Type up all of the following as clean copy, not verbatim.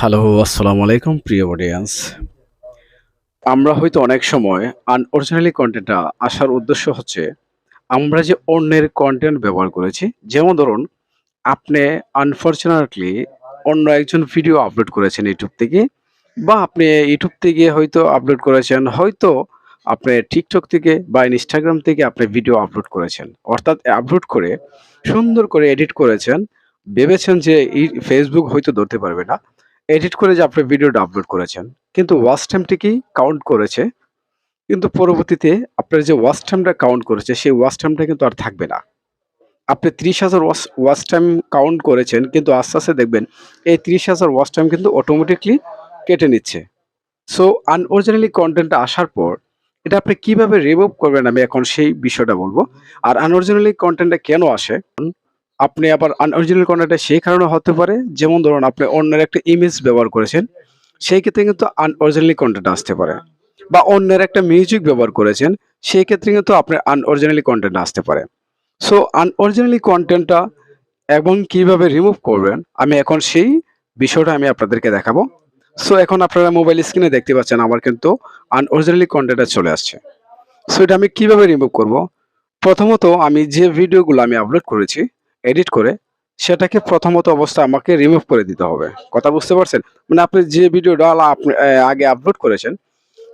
Hello, আসসালামু আলাইকুম প্রিয় অডিয়েন্স। আমরা হয়তো অনেক সময় আনঅরিজিনালি কনটেন্টটা আসার উদ্দেশ্য হচ্ছে আমরা যে অন্যের কনটেন্ট ব্যবহার করেছি। যেমন ধরুন, আপনি আনফরচুনেটলি অন্য একজন ভিডিও আপলোড করেছেন YouTube থেকে, বা আপনি YouTube থেকে হয়তো আপলোড করেছেন, হয়তো আপনি TikTok থেকে বা Instagram থেকে আপনি ভিডিও আপলোড করেছেন। অর্থাৎ আপলোড করে সুন্দর করে এডিট করেছেন। ভেবেছেন যে Facebook হয়তো ধরতে পারবে না। এডিট করে যে আপনি ভিডিওটা আপলোড করেছেন। কিন্তু ওয়াচ টাইমটি কি কাউন্ট করেছে। কিন্তু পরবর্তীতে আপনার যে ওয়াচ টাইমটা কাউন্ট করেছে, সেই ওয়াচ টাইমটা কিন্তু আর থাকবে না। আপনি ৩০,০০০ ওয়াচ টাইম কাউন্ট করেছেন, কিন্তু আস্তে, আস্তে দেখবেন এই ৩০,০০০ ওয়াচ টাইম কিন্তু অটোমেটিক্যালি কেটে নিচ্ছে। সো আনঅরিজিনালি কনটেন্টটা আসার পর এটা আপনি কিভাবে রিমুভ করবেন, আমি এখন সেই বিষয়টা বলব। আর আনঅরিজিনালি কনটেন্টটা কেন আসে? আপনি আবার আনঅরিজিনাল কনটেন্টটা সেই কারণে হতে পারে, যেমন ধরুন আপনি অন্যের একটা ইমেজ ব্যবহার করেছেন, সেই ক্ষেত্রে কিন্তু আনঅরিজিনালি কনটেন্ট আসতে পারে। বা অন্যের একটা মিউজিক ব্যবহার করেছেন, সেই ক্ষেত্রে কিন্তু আপনার আনঅরিজিনালি কনটেন্ট আসতে পারে। সো আনঅরিজিনালি কনটেন্টটা এবং কিভাবে রিমুভ করবেন, আমি এখন সেই বিষয়টা আমি আপনাদেরকে দেখাবো। সো এখন আপনারা মোবাইল স্ক্রিনে দেখতে পাচ্ছেন আমার কিন্তু আনঅরিজিনালি কনটেন্টটা চলে আসছে। সো এটা আমি কিভাবে রিমুভ করব? প্রথমত আমি যে ভিডিওগুলো আমি আপলোড করেছি এডিট করে, সেটাকে প্রথমত অবস্থায় আমাকে রিমুভ করে দিতে হবে। কথা বুঝতে পারছেন? মানে আপনি যে ভিডিওটা আপনি আগে আপলোড করেছেন,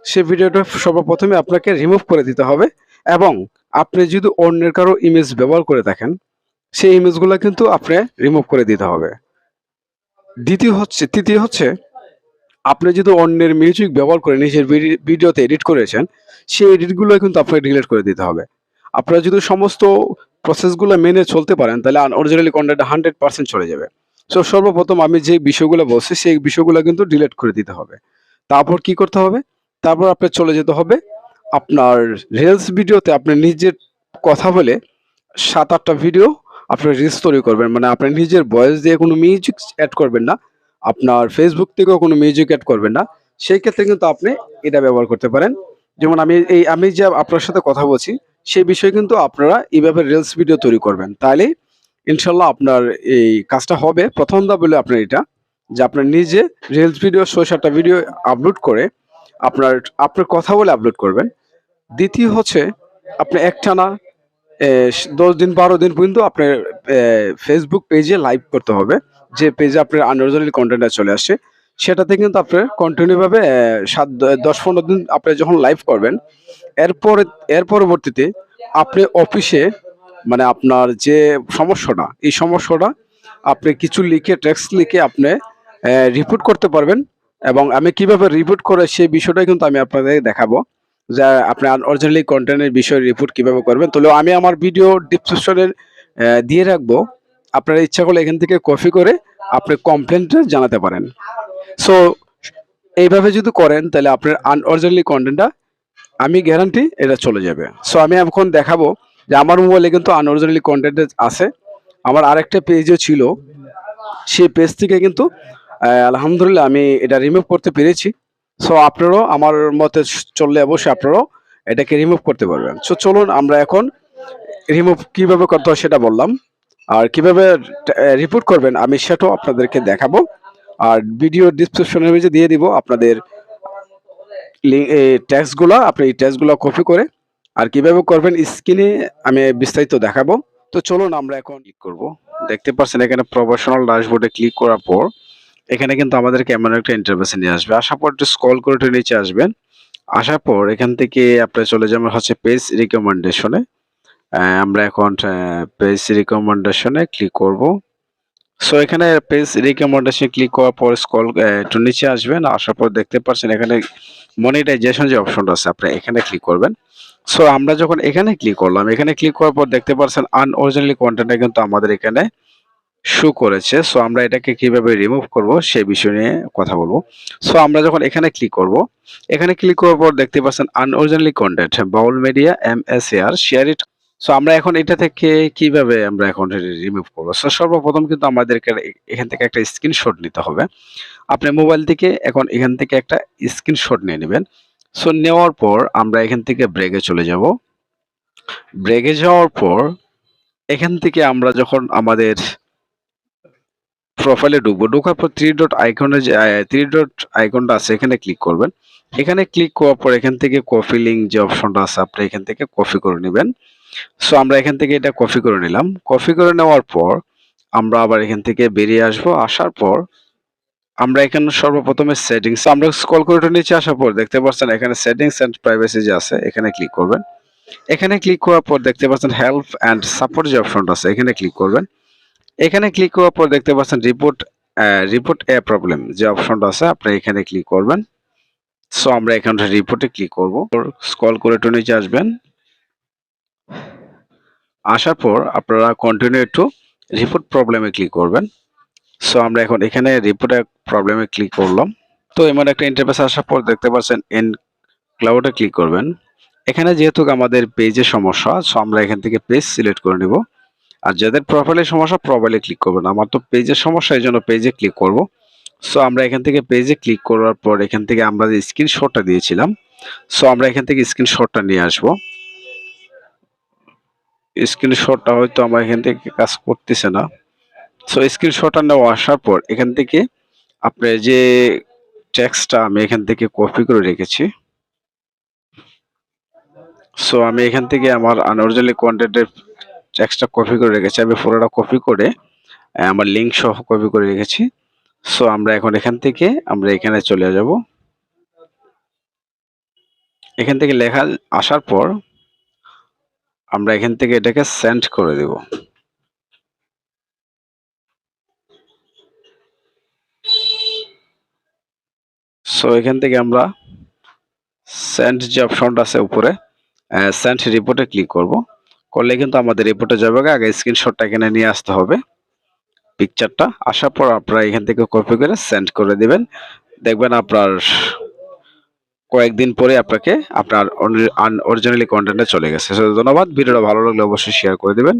সেই ভিডিওটা সর্বপ্রথমে আপনাকে রিমুভ করে দিতে হবে। এবং আপনি যদি অন্যের কারো ইমেজ ব্যবহার করে থাকেন, সেই ইমেজগুলা কিন্তু আপনি রিমুভ করে দিতে হবে। তৃতীয় হচ্ছে, আপনি যদি অন্যের মিউজিক ব্যবহার করে নিজের ভিডিওতে এডিট করেছেন, সেই এডিটগুলো কিন্তু আপনাকে ডিলিট করে দিতে হবে। আপনারা যদি সমস্ত প্রসেসগুলো মেনে চলতে পারেন, তাহলে আনঅরিজিনালি কনটেন্ট 100% চলে যাবে। সো সর্বপ্রথম আমি যে বিষয়গুলো বলছি, সেই বিষয়গুলো কিন্তু ডিলিট করে দিতে হবে। তারপর কি করতে হবে? তারপর আপনার চলে যেতে হবে আপনার রিলস ভিডিওতে, আপনি নিজের কথা বলে ৭-৮ টা ভিডিও আপনার রিলস তৈরি করবেন। মানে আপনার নিজের ভয়েস দিয়ে কোনো মিউজিক এড করবেন না। আপনার Facebook থেকেও কোনো মিউজিক এড করবেন না। সেই ক্ষেত্রে কিন্তু আপনি এটা ব্যবহার করতে পারেন। যেমন আমি যে আপনার সাথে কথা বলছি, সেই বিষয়ে কিন্তু আপনারা এভাবে রিলস ভিডিও তৈরি করবেন। তাইলেই ইনশাআল্লাহ আপনার এই কাজটা হবে। ১ম ধাপ হলো আপনার এটা, যে আপনার নিজে রিলস ভিডিও ৬-৭ টা ভিডিও আপলোড করে আপনার আপনার কথা বলে আপলোড করবেন। দ্বিতীয় হচ্ছে, আপনি একটানা ১০ দিন ১২ দিন পর্যন্ত আপনার Facebook পেজে লাইভ করতে হবে। যে পেজে আপনার আনঅরিজিনাল কনটেন্টটা চলে আসছে, সেটাতে কিন্তু আপনার কন্টিনিউ ভাবে ১০-১৫ দিন আপনি যখন লাইভ করবেন, এরপরে এর পরবর্তীতে আপনি অফিসে, মানে আপনার যে সমস্যাটা, এই সমস্যাটা আপনি কিছু লিখে, টেক্সট লিখে আপনি রিপোর্ট করতে পারবেন। এবং আমি কিভাবে রিপোর্ট করে সেই বিষয়টাই কিন্তু আমি আপনাদের দেখাবো। যে আপনি আনঅরিজিনালি কনটেন্টের বিষয়ে রিপোর্ট কিভাবে করবেন। তাহলে আমি আমার ভিডিও ডেসক্রিপশনে দিয়ে রাখবো। আপনারা ইচ্ছা করলে এখান থেকে কপি করে আপনি কমপ্লেইনটা জানাতে পারেন। সো এইভাবে যদি করেন, তাহলে আপনার আনঅরিজিনালি কনটেন্টটা আমি গ্যারান্টি এটা চলে যাবে। সো আমি এখন দেখাবো যে আমার মোবাইলে কিন্তু আনঅরিজিনালি কনটেন্ট আছে। আমার আরেকটা পেজও ছিল। সেই পেজ থেকে কিন্তু আলহামদুলিল্লাহ আমি এটা রিমুভ করতে পেরেছি। সো আপনারাও আমার মতে চললে অবশ্যই আপনারাও এটাকে রিমুভ করতে পারবেন। সো চলুন আমরা এখন রিমুভ কিভাবে করতে হয় সেটা বললাম। আর কিভাবে রিপোর্ট করবেন আমি সেটাও আপনাদেরকে দেখাবো। আর ভিডিও ডেসক্রিপশনের নিচে দিয়ে দিব আপনাদের এই টেক্সটগুলা, আপনি এই টেক্সটগুলা কপি করে আর কিভাবে করবেন স্ক্রিনে আমি বিস্তারিত দেখাবো। তো চলুন আমরা এখন ক্লিক করব। দেখতে পাচ্ছেন এখানে প্রফেশনাল ড্যাশবোর্ডে ক্লিক করার পর এখানে কিন্তু আমাদেরকে এমন একটা ইন্টারফেসে নিয়ে আসবে। আসার পর একটু স্ক্রল করে একটু নিচে আসবেন। আসার পর এখান থেকে আপনি চলে যাবেন হচ্ছে পেজ রিকমেন্ডেশনে। আমরা এখন পেজ রিকমেন্ডেশনে ক্লিক করব। সো এখানে পেজ রিকমেন্ডেশন ক্লিক করার পর স্ক্রল একটু নিচে আসবেন। আসার পর দেখতে পাচ্ছেন এখানে মনিটাইজেশন যে অপশনটা আছে, আপনি এখানে ক্লিক করবেন। সো আমরা যখন এখানে ক্লিক করলাম, এখানে ক্লিক করার পর দেখতে পাচ্ছেন আনঅরিজিনালি কনটেন্টটা কিন্তু আমাদের এখানে শো করেছে। সো আমরা এটাকে কিভাবে রিমুভ করব সেই বিষয় নিয়ে কথা বলবো। সো আমরা যখন এখানে ক্লিক করব, এখানে ক্লিক করার পর দেখতে পাচ্ছেন আনঅরিজিনালি কনটেন্ট বাউল মিডিয়া এমএসএআর শেয়ার ইট। সো আমরা এখন এটা থেকে কিভাবে আমরা এখন রিমুভ করবো? সো সর্বপ্রথম কিন্তু আমাদেরকে এখান থেকে একটা স্ক্রিনশট নিতে হবে। আপনার মোবাইল থেকে এখন এখান থেকে একটা স্ক্রিনশট নিয়ে নেবেন। সো নেওয়ার পর আমরা এখান থেকে ব্রেকে চলে যাব। ব্রেকে যাওয়ার পর এখান থেকে আমরা যখন আমাদের প্রোফাইলে ঢুকবো, ঢোকার পর থ্রি ডট আইকনটা আছে এখানে ক্লিক করবেন। এখানে ক্লিক করার পর এখান থেকে কপি লিঙ্ক যে অপশনটা আছে আপনি এখান থেকে কপি করে নেবেন। সো আমরা এখান থেকে এটা কপি করে নিলাম। কপি করে নেওয়ার পর আমরা আবার এখান থেকে বেরিয়ে আসবো। আসার পর আমরা এখানে সর্বপ্রথমে সেটিংস, আমরা স্ক্রল করে একটু নিচে আসার পর দেখতে পাচ্ছেন এখানে সেটিংস এন্ড প্রাইভেসি যে আছে এখানে ক্লিক করবেন। এখানে ক্লিক করার পর দেখতে পাচ্ছেন হেল্প এন্ড সাপোর্ট যে অপশনটা আছে এখানে ক্লিক করবেন। এখানে ক্লিক করার পর দেখতে পাচ্ছেন রিপোর্ট এ প্রবলেম যে অপশনটা আছে আপনি এখানে ক্লিক করবেন। সো আমরা এখানে রিপোর্টে ক্লিক করব। স্ক্রল করে একটু নিচে আসবেন। আসার পর আপনারা কন্টিনিউ টু রিপোর্ট প্রবলেমে ক্লিক করবেন। সো আমরা এখন এখানে রিপোর্ট প্রবলেমে ক্লিক করলাম। তো এমন একটা ইন্টারফেস আসার পর দেখতে পাচ্ছেন এন ক্লাউডে ক্লিক করবেন। এখানে যেহেতু আমাদের পেজের সমস্যা, সো আমরা এখান থেকে পেজ সিলেক্ট করে নিব। আর যাদের প্রোফাইলের সমস্যা প্রোফাইলে ক্লিক করবেন। আমার তো পেজের সমস্যা, এই জন্য পেজে ক্লিক করব। সো আমরা এখান থেকে পেজে ক্লিক করার পর এখান থেকে আমরা যে স্ক্রিনশটটা দিয়েছিলাম, সো আমরা এখান থেকে স্ক্রিনশটটা নিয়ে আসব। স্ক্রিনশটটা হয়তো আমার এখান থেকে কাজ করতেছে না। সো স্ক্রিনশটটা নেওয়া আসার পর এখান থেকে আপনার যে টেক্সটটা আমি এখান থেকে কপি করে রেখেছি, সো আমি এখান থেকে আমার আনঅরিজিনাল কন্টেন্টের টেক্সটটা কপি করে রেখেছি। আমি পুরোটা কপি করে আমার লিঙ্ক সহ কপি করে রেখেছি। সো আমরা এখন এখান থেকে আমরা এখানে চলে যাব। এখান থেকে লেখা আসার পর আমরা এখান থেকে এটাকে সেন্ড করে দেব। সো এখান থেকে আমরা সেন্ড যে অপশনটা আছে উপরে সেন্ড রিপোর্টে ক্লিক করব। করলে কিন্তু আমাদের রিপোর্টে যাবে। আগে স্ক্রিনশটটা এখানে নিয়ে আসতে হবে, পিকচারটা। আসার পর আপনারা এখান থেকে কপি করে সেন্ড করে দিবেন। দেখবেন আপনার কয়েকদিন পরে আপনাকে আপনার অরিজিনালি কন্টেন্টে চলে গেছে। ধন্যবাদ। ভিডিওটা ভালো লাগলে অবশ্যই শেয়ার করে দিবেন।